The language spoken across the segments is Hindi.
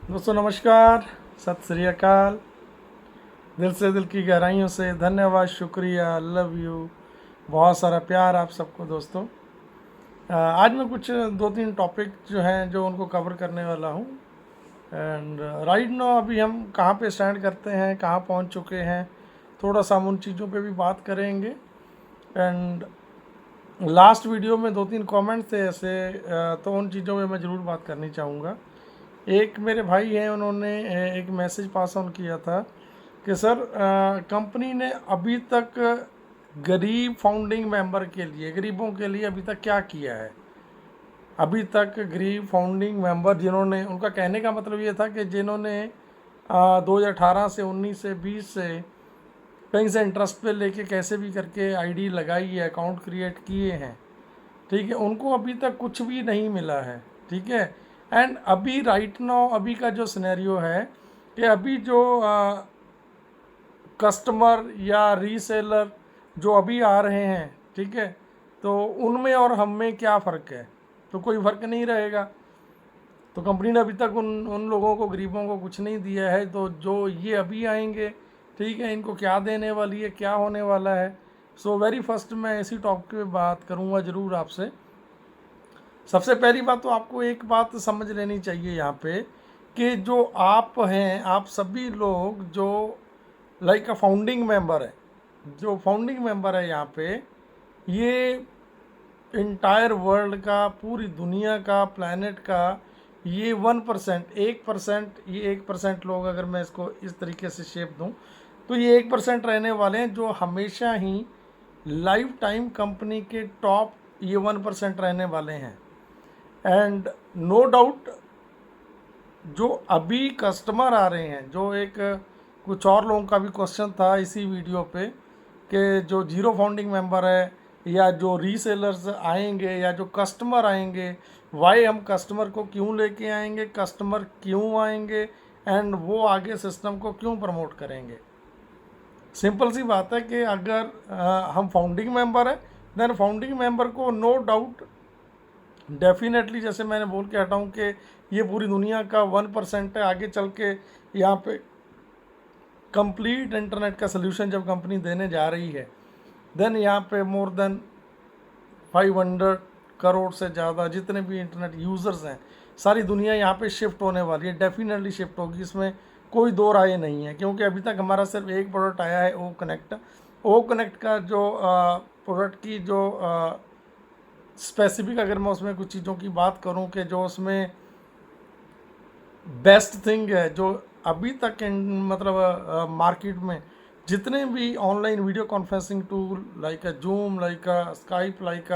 दोस्तों नमस्कार, सत श्री अकाल। दिल से, दिल की गहराइयों से धन्यवाद, शुक्रिया, लव यू, बहुत सारा प्यार आप सबको दोस्तों। आज मैं कुछ दो तीन टॉपिक जो हैं जो उनको कवर करने वाला हूँ। एंड राइट नाउ अभी हम कहाँ पे स्टैंड करते हैं, कहाँ पहुँच चुके हैं, थोड़ा सा हम उन चीज़ों पे भी बात करेंगे। एंड लास्ट वीडियो में दो तीन कमेंट्स थे ऐसे, तो उन चीज़ों पे मैं ज़रूर बात करनी चाहूँगा। एक मेरे भाई हैं, उन्होंने एक मैसेज पास ऑन किया था कि सर कंपनी ने अभी तक गरीब फाउंडिंग मेंबर के लिए, गरीबों के लिए अभी तक क्या किया है। अभी तक गरीब फाउंडिंग मेंबर जिन्होंने, उनका कहने का मतलब ये था कि जिन्होंने 2018 से 19 से 20 से कहीं से इंटरेस्ट पे लेके कैसे भी करके आईडी लगाई है, अकाउंट क्रिएट किए हैं, ठीक है, उनको अभी तक कुछ भी नहीं मिला है। ठीक है। एंड अभी राइट नाउ अभी का जो सिनेरियो है कि अभी जो कस्टमर या रीसेलर जो अभी आ रहे हैं, ठीक है, तो उनमें और हम में क्या फ़र्क है, तो कोई फ़र्क नहीं रहेगा। तो कंपनी ने अभी तक उन उन लोगों को, गरीबों को कुछ नहीं दिया है, तो जो ये अभी आएंगे, ठीक है, इनको क्या देने वाली है, क्या होने वाला है। सो वेरी फर्स्ट मैं इसी टॉपिक पे बात करूँगा ज़रूर आपसे। सबसे पहली बात तो आपको एक बात समझ लेनी चाहिए यहाँ पे कि जो आप हैं, आप सभी लोग जो लाइक अ फाउंडिंग मेंबर है, जो फाउंडिंग मेंबर है यहाँ पे, ये इंटायर वर्ल्ड का, पूरी दुनिया का, प्लैनेट का, ये 1%, 1%, ये 1% लोग, अगर मैं इसको इस तरीके से शेप दूँ तो ये 1% रहने वाले हैं जो हमेशा ही लाइफ टाइम कंपनी के टॉप, ये 1% रहने वाले हैं। एंड नो डाउट जो अभी कस्टमर आ रहे हैं, जो एक कुछ और लोगों का भी क्वेश्चन था इसी वीडियो पे कि जो जीरो फाउंडिंग मेंबर है या जो रीसेलर्स आएंगे या जो कस्टमर आएंगे, वाई हम कस्टमर को क्यों लेके आएंगे, कस्टमर क्यों आएंगे, एंड वो आगे सिस्टम को क्यों प्रमोट करेंगे। सिंपल सी बात है कि अगर हम फाउंडिंग मेंबर हैं, देन फाउंडिंग मेंबर को नो डाउट डेफिनेटली, जैसे मैंने बोल के हटाऊँ कि ये पूरी दुनिया का 1% है, आगे चल के यहाँ पे कंप्लीट इंटरनेट का सल्यूशन जब कंपनी देने जा रही है, देन यहाँ पे मोर देन 500 करोड़ से ज़्यादा जितने भी इंटरनेट यूज़र्स हैं, सारी दुनिया यहाँ पे शिफ्ट होने वाली है, डेफिनेटली शिफ्ट होगी, इसमें कोई दो राय नहीं है। क्योंकि अभी तक हमारा सिर्फ एक प्रोडक्ट आया है, ओ कनेक्ट। ओ कनेक्ट का जो प्रोडक्ट की जो स्पेसिफिक, अगर मैं उसमें कुछ चीज़ों की बात करूं कि जो उसमें बेस्ट थिंग है, जो अभी तक मतलब मार्केट में जितने भी online video conferencing tool like zoom, like Skype, like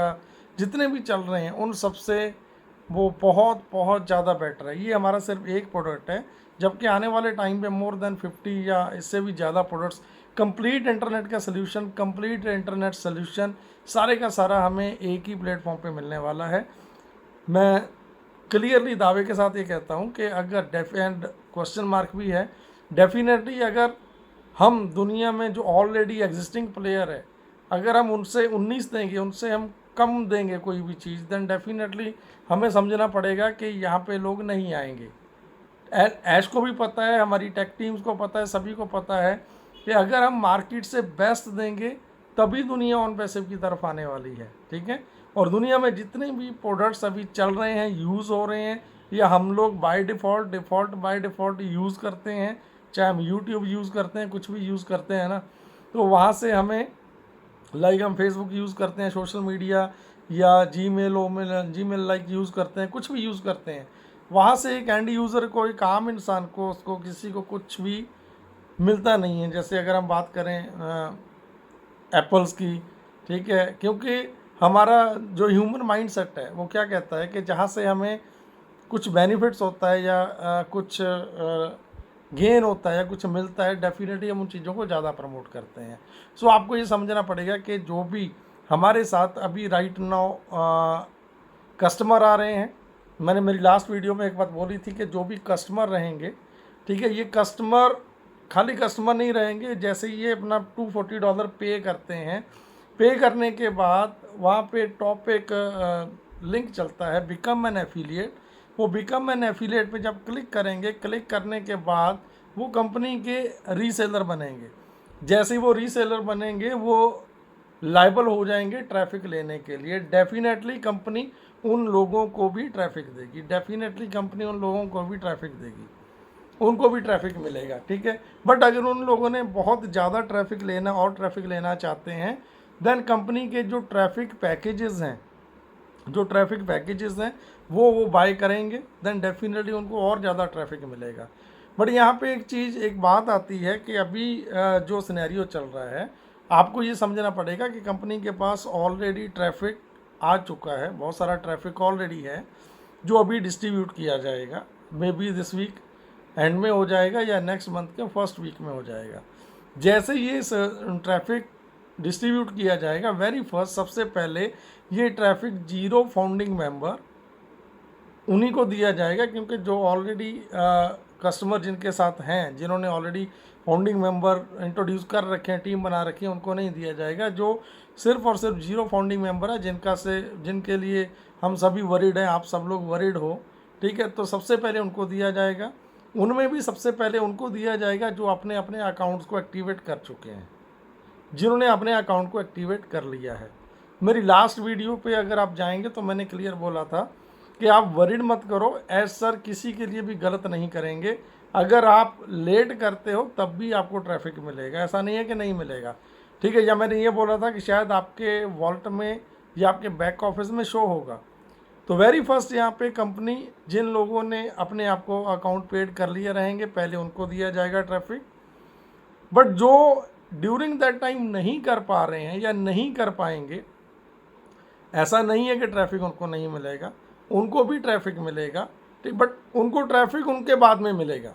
जितने भी चल रहे हैं, उन सबसे वो बहुत बहुत ज़्यादा बेटर है। ये हमारा सिर्फ एक प्रोडक्ट है, जबकि आने वाले टाइम पे मोर देन 50 या इससे भी ज़्यादा प्रोडक्ट्स, कंप्लीट इंटरनेट का सोल्यूशन, कंप्लीट इंटरनेट सोल्यूशन सारे का सारा हमें एक ही प्लेटफॉर्म पे मिलने वाला है। मैं क्लियरली दावे के साथ ये कहता हूँ कि अगर एंड क्वेश्चन मार्क भी है, डेफिनेटली अगर हम दुनिया में जो ऑलरेडी एग्जिस्टिंग प्लेयर है, अगर हम उनसे 19 देंगे, उनसे हम कम देंगे कोई भी चीज़, देन डेफिनेटली हमें समझना पड़ेगा कि यहाँ पे लोग नहीं आएंगे। ऐश को भी पता है, हमारी टेक टीम्स को पता है, सभी को पता है कि अगर हम मार्केट से बेस्ट देंगे तभी दुनिया ऑन पैसिव की तरफ आने वाली है। ठीक है। और दुनिया में जितने भी प्रोडक्ट्स अभी चल रहे हैं, यूज़ हो रहे हैं, या हम लोग बाय डिफ़ॉल्ट यूज़ करते हैं, चाहे हम यूट्यूब यूज़ करते हैं, कुछ भी यूज़ करते हैं ना, तो वहाँ से हमें लाइक हम फेसबुक यूज़ करते हैं, सोशल मीडिया, या जीमेल लाइक यूज़ करते हैं, कुछ भी यूज़ करते हैं, वहाँ से एक एंड यूज़र को, एक आम इंसान को, उसको किसी को कुछ भी मिलता नहीं है। जैसे अगर हम बात करें एप्पल्स की, ठीक है, क्योंकि हमारा जो ह्यूमन माइंड सेट है वो क्या कहता है कि जहाँ से हमें कुछ बेनिफिट्स होता है या कुछ गेन होता है या कुछ मिलता है, डेफिनेटली हम उन चीज़ों को ज़्यादा प्रमोट करते हैं। सो आपको ये समझना पड़ेगा कि जो भी हमारे साथ अभी राइट नाउ कस्टमर आ रहे हैं, मैंने मेरी लास्ट वीडियो में एक बात बोली थी कि जो भी कस्टमर रहेंगे, ठीक है, ये कस्टमर खाली कस्टमर नहीं रहेंगे। जैसे ये अपना $240 पे करते हैं, पे करने के बाद वहाँ पे टॉप पे एक लिंक चलता है, बिकम एन एफिलिएट। वो बिकम एन एफिलिएट पे जब क्लिक करेंगे, क्लिक करने के बाद वो कंपनी के रीसेलर बनेंगे। जैसे ही वो रीसेलर बनेंगे वो लायबल हो जाएंगे ट्रैफिक लेने के लिए। डेफिनेटली कंपनी उन लोगों को भी ट्रैफिक देगी, डेफिनेटली कंपनी उन लोगों को भी ट्रैफिक देगी, उनको भी ट्रैफिक मिलेगा, ठीक है। बट अगर उन लोगों ने बहुत ज़्यादा ट्रैफिक लेना और ट्रैफिक लेना चाहते हैं, देन कंपनी के जो ट्रैफिक पैकेजेस हैं, वो बाय करेंगे, देन डेफिनेटली उनको और ज़्यादा ट्रैफिक मिलेगा। बट यहाँ पे एक बात आती है कि अभी जो सिनेरियो चल रहा है, आपको ये समझना पड़ेगा कि कंपनी के पास ऑलरेडी ट्रैफिक आ चुका है, बहुत सारा ट्रैफिक ऑलरेडी है जो अभी डिस्ट्रीब्यूट किया जाएगा। Maybe this weekend में हो जाएगा या नेक्स्ट मंथ के फर्स्ट वीक में हो जाएगा। जैसे ये ट्रैफिक डिस्ट्रीब्यूट किया जाएगा, वेरी फर्स्ट सबसे पहले ये ट्रैफिक 0 फाउंडिंग मेंबर उन्हीं को दिया जाएगा, क्योंकि जो ऑलरेडी कस्टमर जिनके साथ हैं, जिन्होंने ऑलरेडी फाउंडिंग मेंबर इंट्रोड्यूस कर रखे हैं, टीम बना रखी है, उनको नहीं दिया जाएगा। जो सिर्फ और सिर्फ 0 फाउंडिंग मेंबर है, जिनके लिए हम सभी वरीड हैं, आप सब लोग वरीड हो, ठीक है, तो सबसे पहले उनको दिया जाएगा। उनमें भी सबसे पहले उनको दिया जाएगा जो अपने अपने अकाउंट्स को एक्टिवेट कर चुके हैं, जिन्होंने अपने अकाउंट को एक्टिवेट कर लिया है। मेरी लास्ट वीडियो पे अगर आप जाएंगे तो मैंने क्लियर बोला था कि आप वरीड मत करो, एज सर किसी के लिए भी गलत नहीं करेंगे। अगर आप लेट करते हो तब भी आपको ट्रैफिक मिलेगा, ऐसा नहीं है कि नहीं मिलेगा, ठीक है। या मैंने ये बोला था कि शायद आपके वॉलेट में या आपके बैक ऑफिस में शो होगा। तो वेरी फर्स्ट यहाँ पे कंपनी जिन लोगों ने अपने आप को अकाउंट पेड कर लिए रहेंगे, पहले उनको दिया जाएगा ट्रैफिक। बट जो ड्यूरिंग दैट टाइम नहीं कर पा रहे हैं या नहीं कर पाएंगे, ऐसा नहीं है कि ट्रैफिक उनको नहीं मिलेगा, उनको भी ट्रैफिक मिलेगा, ठीक। बट उनको ट्रैफिक उनके बाद में मिलेगा,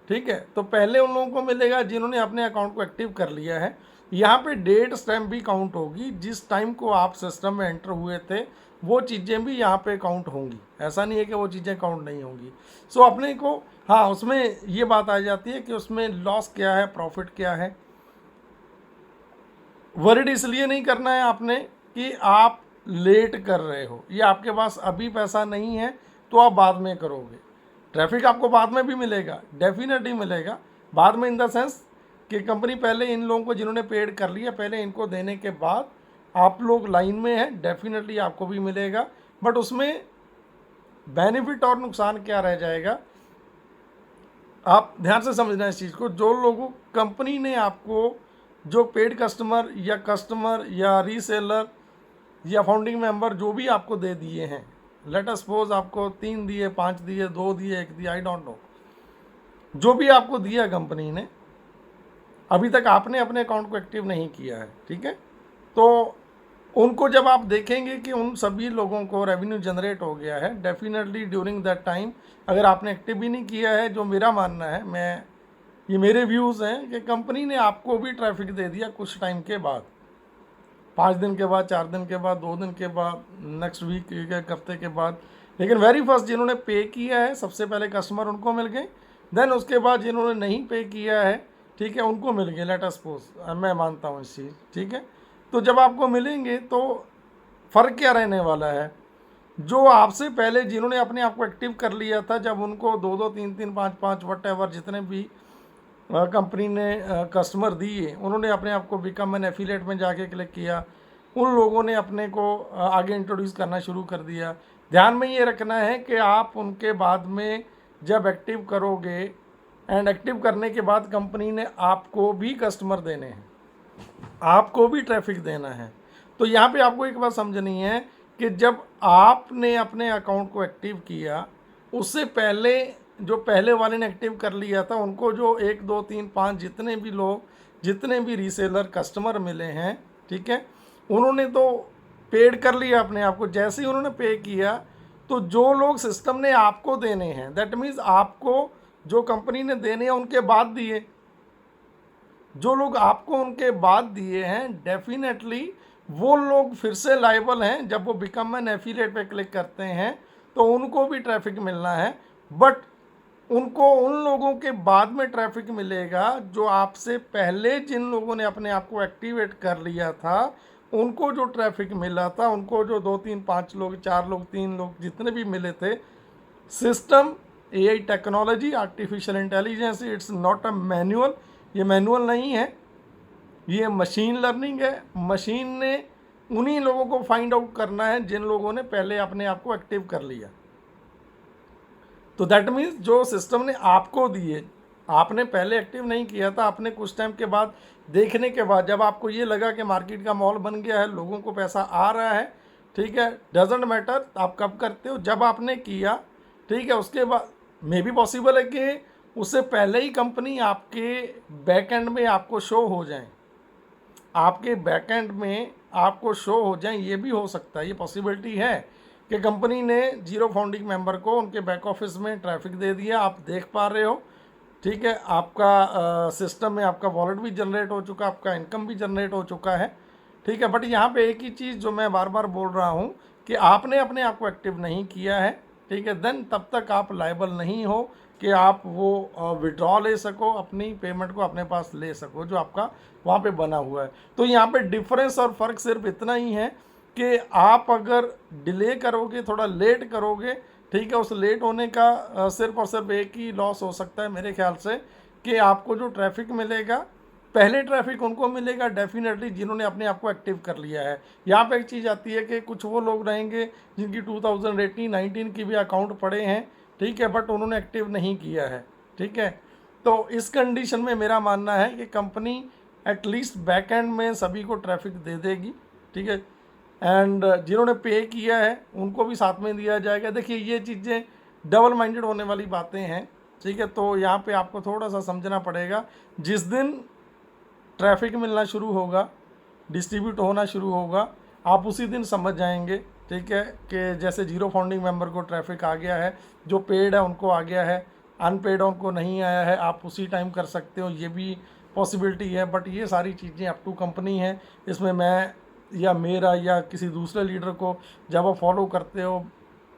ठीक है। तो पहले उन लोगों को मिलेगा जिन्होंने अपने अकाउंट को एक्टिव कर लिया है। यहाँ पे डेट स्टैम्प भी काउंट होगी, जिस टाइम को आप सिस्टम में एंटर हुए थे वो चीज़ें भी यहाँ पे काउंट होंगी, ऐसा नहीं है कि वो चीज़ें काउंट नहीं होंगी। सो अपने को, हाँ, उसमें ये बात आ जाती है कि उसमें लॉस क्या है, प्रॉफिट क्या है। वरीड इसलिए नहीं करना है आपने कि आप लेट कर रहे हो या आपके पास अभी पैसा नहीं है तो आप बाद में करोगे। ट्रैफिक आपको बाद में भी मिलेगा, डेफिनेटली मिलेगा बाद में, इन द सेंस कि कंपनी पहले इन लोगों को जिन्होंने पेड कर लिया, पहले इनको देने के बाद आप लोग लाइन में हैं, डेफिनेटली आपको भी मिलेगा। बट उसमें बेनिफिट और नुकसान क्या रह जाएगा, आप ध्यान से समझना इस चीज़ को। जो लोगों कंपनी ने आपको, जो पेड कस्टमर या रीसेलर या फाउंडिंग मेंबर जो भी आपको दे दिए हैं, लेट अस सपोज आपको 3 दिए, 5 दिए, 2 दिए, 1 दिया, आई डोंट नो, जो भी आपको दिया कंपनी ने, अभी तक आपने अपने अकाउंट को एक्टिव नहीं किया है, ठीक है। तो उनको जब आप देखेंगे कि उन सभी लोगों को रेवेन्यू जनरेट हो गया है, डेफिनेटली ड्यूरिंग दैट टाइम, अगर आपने एक्टिव भी नहीं किया है, जो मेरा मानना है, ये मेरे व्यूज़ हैं कि कंपनी ने आपको भी ट्रैफिक दे दिया कुछ टाइम के बाद, 5 दिन के बाद, 4 दिन के बाद, 2 दिन के बाद, नेक्स्ट वीक, एक हफ्ते के बाद। लेकिन वेरी फर्स्ट जिन्होंने पे किया है, सबसे पहले कस्टमर उनको मिल गए, देन उसके बाद जिन्होंने नहीं पे किया है, ठीक है, उनको मिल गए, लेट अस सपोज, मैं मानता हूँ इस चीज़, ठीक है। तो जब आपको मिलेंगे तो फ़र्क क्या रहने वाला है, जो आपसे पहले जिन्होंने अपने आप को एक्टिव कर लिया था, जब उनको 2-2, 3-3, 5-5 वट जितने भी कंपनी ने कस्टमर दिए, उन्होंने अपने आप को बिकम एन एफिलिएट में जाके क्लिक किया, उन लोगों ने अपने को आगे इंट्रोड्यूस करना शुरू कर दिया। ध्यान में ये रखना है कि आप उनके बाद में जब एक्टिव करोगे, एंड एक्टिव करने के बाद कंपनी ने आपको भी कस्टमर देने हैं, आपको भी ट्रैफिक देना है। तो यहाँ पे आपको एक बात समझनी है कि जब आपने अपने अकाउंट को एक्टिव किया, उससे पहले जो पहले वाले ने एक्टिव कर लिया था, उनको जो 1, 2, 3, 5 जितने भी लोग, जितने भी रीसेलर कस्टमर मिले हैं, ठीक है, उन्होंने तो पेड कर लिया अपने आप को। जैसे ही उन्होंने पे किया, तो जो लोग सिस्टम ने आपको देने हैं, दैट मीन्स आपको जो कंपनी ने देने हैं उनके बाद दिए, जो लोग आपको उनके बाद दिए हैं, डेफिनेटली वो लोग फिर से लायबल हैं। जब वो बिकम एन एफिलिएट पे क्लिक करते हैं तो उनको भी ट्रैफिक मिलना है, बट उनको उन लोगों के बाद में ट्रैफिक मिलेगा जो आपसे पहले, जिन लोगों ने अपने आप को एक्टिवेट कर लिया था, उनको जो ट्रैफिक मिला था, उनको जो 2, 3, 5 लोग, 4 लोग, 3 लोग जितने भी मिले थे, system, AI technology, artificial intelligence, it's not a manual, ये मैनुअल नहीं है, ये मशीन लर्निंग है। मशीन ने उन्हीं लोगों को फाइंड आउट करना है जिन लोगों ने पहले अपने आप को एक्टिव कर लिया। तो दैट मीन्स जो सिस्टम ने आपको दिए, आपने पहले एक्टिव नहीं किया था, आपने कुछ टाइम के बाद देखने के बाद जब आपको ये लगा कि मार्केट का मॉल बन गया है, लोगों को पैसा आ रहा है, ठीक है, डजेंट मैटर आप कब करते हो, जब आपने किया, ठीक है, उसके बाद मे भी पॉसिबल है कि उससे पहले ही कंपनी आपके बैक एंड में आपको शो हो जाए, आपके बैकएंड में आपको शो हो जाए, ये भी हो सकता है, ये पॉसिबिलिटी है कि कंपनी ने जीरो फाउंडिंग मेंबर को उनके बैक ऑफिस में ट्रैफिक दे दिया, आप देख पा रहे हो, ठीक है, आपका सिस्टम में आपका वॉलेट भी जनरेट हो चुका, आपका इनकम भी जनरेट हो चुका है, ठीक है। बट यहाँ पे एक ही चीज़ जो मैं बार बार बोल रहा हूँ कि आपने अपने आप को एक्टिव नहीं किया है, ठीक है, देन तब तक आप लायबल नहीं हो कि आप वो विड्रॉ ले सको, अपनी पेमेंट को अपने पास ले सको जो आपका वहाँ पे बना हुआ है। तो यहाँ पे डिफरेंस और फ़र्क सिर्फ इतना ही है कि आप अगर डिले करोगे, थोड़ा लेट करोगे, ठीक है, उस लेट होने का सिर्फ और सिर्फ एक ही लॉस हो सकता है मेरे ख्याल से कि आपको जो ट्रैफिक मिलेगा, पहले ट्रैफिक उनको मिलेगा डेफिनेटली जिन्होंने अपने आप को एक्टिव कर लिया है। यहाँ पे एक चीज़ आती है कि कुछ वो लोग रहेंगे जिनकी 2018-19 की भी अकाउंट पड़े हैं, ठीक है, बट उन्होंने एक्टिव नहीं किया है, ठीक है। तो इस कंडीशन में मेरा मानना है कि कंपनी एटलीस्ट बैक एंड में सभी को ट्रैफिक दे देगी, ठीक है, एंड जिन्होंने पे किया है उनको भी साथ में दिया जाएगा। देखिए ये चीज़ें डबल माइंडेड होने वाली बातें हैं, ठीक है। तो यहाँ पे आपको थोड़ा सा समझना पड़ेगा, जिस दिन ट्रैफिक मिलना शुरू होगा, डिस्ट्रीब्यूट होना शुरू होगा, आप उसी दिन समझ जाएंगे, ठीक है, कि जैसे जीरो फाउंडिंग मेंबर को ट्रैफिक आ गया है, जो पेड है उनको आ गया है, अनपेड उनको नहीं आया है, आप उसी टाइम कर सकते हो, ये भी पॉसिबिलिटी है। बट ये सारी चीज़ें अप टू कंपनी है, इसमें मैं या मेरा या किसी दूसरे लीडर को जब आप फॉलो करते हो,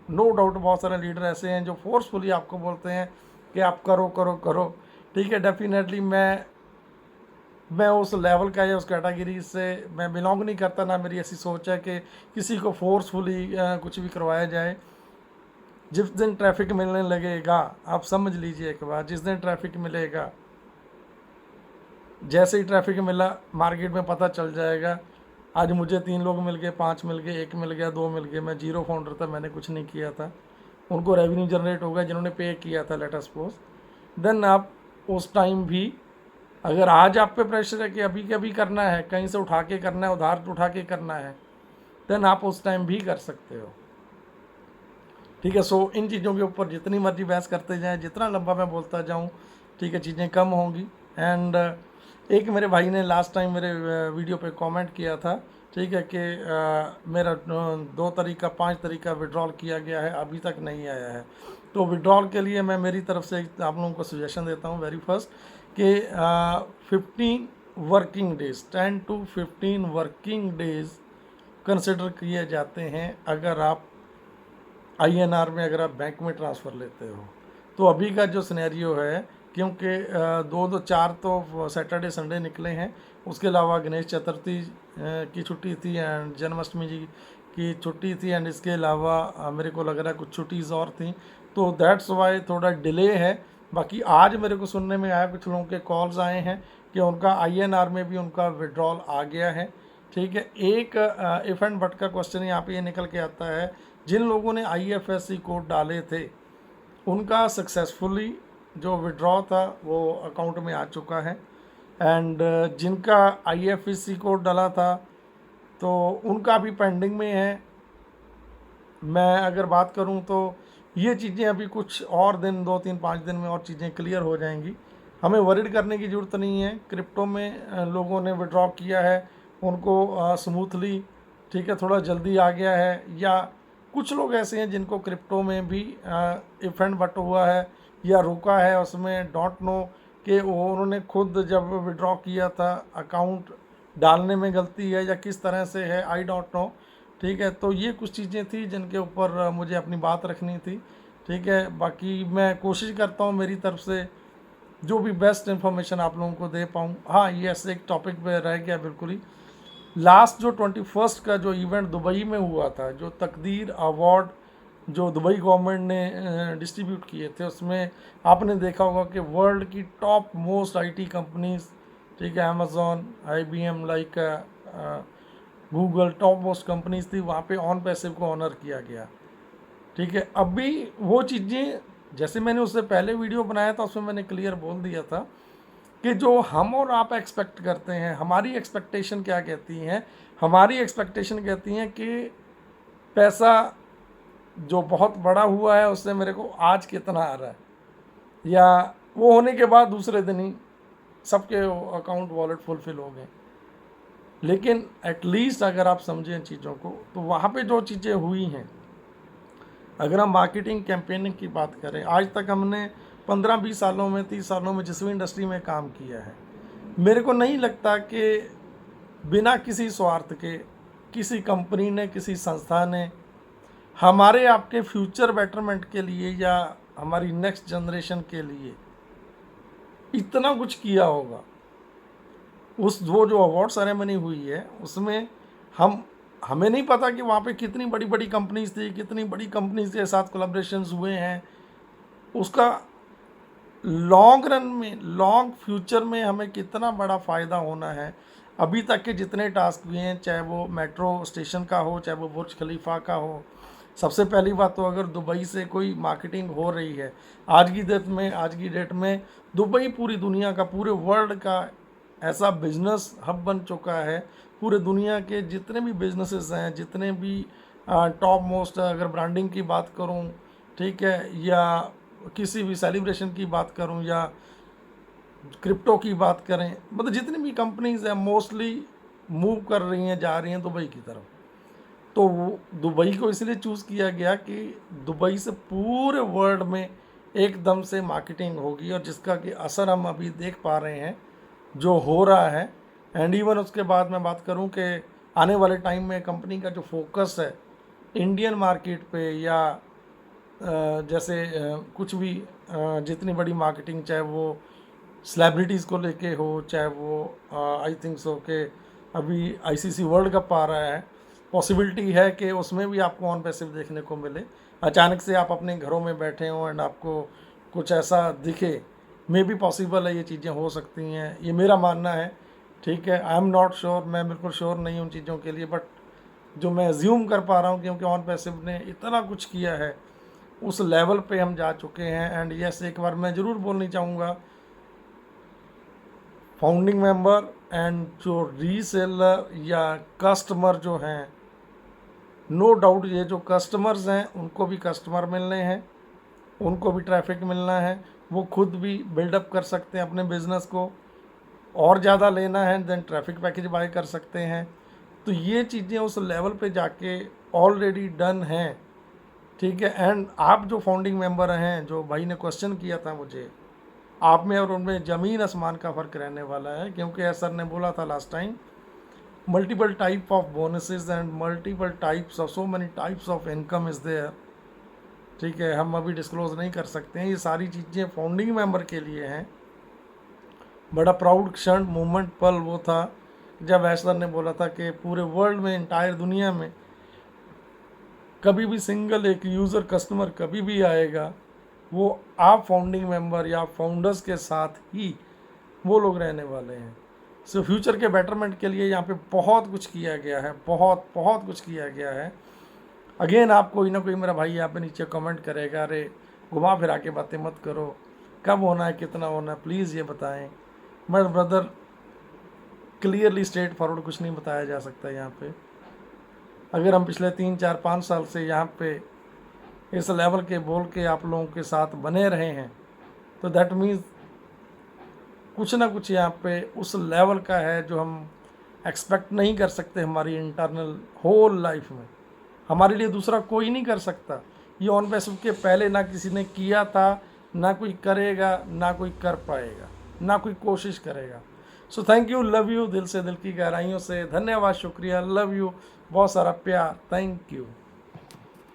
नो डाउट बहुत सारे लीडर ऐसे हैं जो फोर्सफुली आपको बोलते हैं कि आप करो करो करो, ठीक है। डेफिनेटली मैं उस लेवल का या उस कैटेगरी से मैं बिलोंग नहीं करता, ना मेरी ऐसी सोच है कि किसी को फोर्सफुली कुछ भी करवाया जाए। जिस दिन ट्रैफिक मिलने लगेगा, आप समझ लीजिए एक बार, जिस दिन ट्रैफिक मिलेगा, जैसे ही ट्रैफिक मिला मार्केट में पता चल जाएगा, आज मुझे 3 लोग मिल गए, 5 मिल गए, 1 मिल गया, 2 मिल गए, मैं जीरो फाउंडर था, मैंने कुछ नहीं किया था, उनको रेवेन्यू जनरेट होगा जिन्होंने पे किया था, लेट अस सपोज। देन आप उस टाइम भी, अगर आज आप पे प्रेशर है कि अभी के अभी करना है, कहीं से उठा के करना है, उधार उठा के करना है, देन आप उस टाइम भी कर सकते हो, ठीक है। सो इन चीज़ों के ऊपर जितनी मर्जी बहस करते जाएं, जितना लंबा मैं बोलता जाऊं, ठीक है, चीज़ें कम होंगी। एंड एक मेरे भाई ने लास्ट टाइम मेरे वीडियो पे कमेंट किया था, ठीक है, कि मेरा 2 तरीका 5 तरीका विड्रॉल किया गया है, अभी तक नहीं आया है। तो विड्रॉल के लिए मैं मेरी तरफ से आप लोगों को सजेशन देता हूँ, वेरी फर्स्ट कि 15 working days, 10 to 15 working days consider किए जाते हैं अगर आप INR में, अगर आप बैंक में ट्रांसफ़र लेते हो। तो अभी का जो सिनेरियो है, क्योंकि 4 तो सैटरडे संडे निकले हैं, उसके अलावा गणेश चतुर्थी की छुट्टी थी एंड जन्माष्टमी जी की छुट्टी थी, एंड इसके अलावा मेरे को लग रहा है कुछ छुट्टीज़ और थी, तो दैट्स वाई थोड़ा डिले है। बाकी आज मेरे को सुनने में आया, कुछ लोगों के कॉल्स आए हैं कि उनका INR में भी उनका विड्रॉल आ गया है, ठीक है। एक इफ एंड बट का क्वेश्चन यहाँ पे ये निकल के आता है, जिन लोगों ने IFSC कोड डाले थे उनका सक्सेसफुली जो विड्रॉ था वो अकाउंट में आ चुका है, एंड जिनका IFSC कोड डाला था तो उनका भी पेंडिंग में है। मैं अगर बात करूं तो ये चीज़ें अभी कुछ और दिन, 2-3-5 दिन में और चीज़ें क्लियर हो जाएंगी, हमें वरीड करने की ज़रूरत नहीं है। क्रिप्टो में लोगों ने विड्रॉ किया है, उनको स्मूथली, ठीक है, थोड़ा जल्दी आ गया है, या कुछ लोग ऐसे हैं जिनको क्रिप्टो में भी इफ एंड बट हुआ है या रुका है, उसमें डोंट नो कि वो उन्होंने खुद जब विड्रॉ किया था अकाउंट डालने में गलती है या किस तरह से है, आई डोंट नो, ठीक है। तो ये कुछ चीज़ें थी जिनके ऊपर मुझे अपनी बात रखनी थी, ठीक है। बाकी मैं कोशिश करता हूँ मेरी तरफ से जो भी बेस्ट इन्फॉर्मेशन आप लोगों को दे पाऊँ। हाँ, ये ऐसे एक टॉपिक पे रह गया बिल्कुल ही, लास्ट जो 21 का जो इवेंट दुबई में हुआ था, जो तकदीर अवार्ड जो दुबई गवर्नमेंट ने डिस्ट्रीब्यूट किए थे, उसमें आपने देखा होगा कि वर्ल्ड की टॉप मोस्ट आईटी कंपनीज, ठीक है, Amazon, IBM, like Google, top most companies थी, वहाँ पे ऑन पैसिव को ऑनर किया गया। ठीक है, अभी वो चीज़ें, जैसे मैंने उससे पहले वीडियो बनाया था उसमें मैंने क्लियर बोल दिया था कि जो हम और आप एक्सपेक्ट करते हैं, हमारी एक्सपेक्टेशन क्या कहती हैं, हमारी एक्सपेक्टेशन कहती हैं कि पैसा जो बहुत बड़ा हुआ है उससे मेरे को आज कितना आ रहा है, या वो होने के बाद दूसरे दिन ही सबके अकाउंट वॉलेट फुलफिल हो गए। लेकिन एटलीस्ट अगर आप समझें चीज़ों को, तो वहाँ पे जो चीज़ें हुई हैं, अगर हम मार्केटिंग कैंपेनिंग की बात करें, आज तक हमने 15-20 सालों में, 30 सालों में जिस भी इंडस्ट्री में काम किया है, मेरे को नहीं लगता कि बिना किसी स्वार्थ के किसी कंपनी ने, किसी संस्था ने हमारे आपके फ्यूचर बेटरमेंट के लिए या हमारी नेक्स्ट जनरेशन के लिए इतना कुछ किया होगा। उस वो जो अवार्ड सेरेमनी हुई है उसमें हमें नहीं पता कि वहाँ पे कितनी बड़ी बड़ी कंपनीज थी, कितनी बड़ी कंपनीज के साथ कोलैबोरेशंस हुए हैं, उसका लॉन्ग रन में, लॉन्ग फ्यूचर में हमें कितना बड़ा फ़ायदा होना है। अभी तक के जितने टास्क हुए हैं, चाहे वो मेट्रो स्टेशन का हो, चाहे वो बुर्ज खलीफा का हो, सबसे पहली बात तो अगर दुबई से कोई मार्केटिंग हो रही है, आज की डेट में दुबई पूरी दुनिया का, पूरे वर्ल्ड का ऐसा बिजनेस हब बन चुका है। पूरे दुनिया के जितने भी बिजनेसेस हैं, जितने भी टॉप मोस्ट, अगर ब्रांडिंग की बात करूं, ठीक है, या किसी भी सेलिब्रेशन की बात करूं, या क्रिप्टो की बात करें, मतलब जितनी भी कंपनीज हैं मोस्टली मूव कर रही हैं, जा रही हैं दुबई की तरफ। तो दुबई को इसलिए चूज़ किया गया कि दुबई से पूरे वर्ल्ड में एकदम से मार्केटिंग होगी, और जिसका कि असर हम अभी देख पा रहे हैं जो हो रहा है। एंड इवन उसके बाद मैं बात करूं कि आने वाले टाइम में कंपनी का जो फोकस है इंडियन मार्केट पे, या जैसे कुछ भी जितनी बड़ी मार्केटिंग, चाहे वो सेलिब्रिटीज़ को लेके हो, चाहे वो आई थिंक सो कि अभी ICC वर्ल्ड कप आ रहा है, पॉसिबिलिटी है कि उसमें भी आपको ऑन पैसिव देखने को मिले। अचानक से आप अपने घरों में बैठे हो एंड आपको कुछ ऐसा दिखे, मे भी पॉसिबल है, ये चीज़ें हो सकती हैं, ये मेरा मानना है। ठीक है, आई एम नॉट श्योर, मैं बिल्कुल श्योर नहीं हूँ उन चीज़ों के लिए, बट जो मैं एज्यूम कर पा रहा हूँ, क्योंकि ऑन पैसिव ने इतना कुछ किया है, उस लेवल पे हम जा चुके हैं। एंड यस, एक बार मैं ज़रूर बोलनी चाहूँगा, फाउंडिंग मेंबर एंड जो रीसेलर या कस्टमर जो हैं, नो डाउट ये जो कस्टमर्स हैं उनको भी कस्टमर मिलने हैं, उनको भी ट्रैफिक मिलना है, वो खुद भी बिल्डअप कर सकते हैं अपने बिज़नेस को, और ज़्यादा लेना है देन ट्रैफिक पैकेज बाय कर सकते हैं। तो ये चीज़ें उस लेवल पे जाके ऑलरेडी डन हैं। ठीक है, एंड आप जो फाउंडिंग मेंबर हैं, जो भाई ने क्वेश्चन किया था मुझे, आप में और उनमें ज़मीन आसमान का फ़र्क रहने वाला है, क्योंकि सर ने बोला था last time, multiple type of bonuses and multiple types of, so many types of income is there. ठीक है, हम अभी डिस्क्लोज़ नहीं कर सकते हैं, ये सारी चीज़ें फाउंडिंग मेंबर के लिए हैं। बड़ा प्राउड क्षण, मोमेंट, पल वो था जब सर ने बोला था कि पूरे वर्ल्ड में, इंटायर दुनिया में कभी भी सिंगल एक यूज़र कस्टमर कभी भी आएगा, वो आप फाउंडिंग मेंबर या फाउंडर्स के साथ ही वो लोग रहने वाले हैं। सो फ्यूचर के बेटरमेंट के लिए यहाँ पे बहुत कुछ किया गया है, बहुत बहुत कुछ किया गया है। अगेन, आप कोई ना कोई मेरा भाई यहाँ पे नीचे कमेंट करेगा, अरे घुमा फिरा के बातें मत करो, कब होना है, कितना होना है, प्लीज़ ये बताएं। मेरे ब्रदर, क्लियरली स्ट्रेट फॉरवर्ड कुछ नहीं बताया जा सकता यहाँ पे। अगर हम पिछले 3, 4, 5 साल से यहाँ पे इस लेवल के बोल के आप लोगों के साथ बने रहे हैं, तो दैट मीन्स कुछ ना कुछ यहाँ पे उस लेवल का है जो हम एक्सपेक्ट नहीं कर सकते हमारी इंटरनल होल लाइफ में। हमारे लिए दूसरा कोई नहीं कर सकता। ये ऑन पैसिव के पहले ना किसी ने किया था, ना कोई करेगा, ना कोई कर पाएगा, ना कोई कोशिश करेगा। So thank you, love you, दिल से, दिल की गहराइयों से धन्यवाद, शुक्रिया, लव यू, बहुत सारा प्यार, थैंक यू।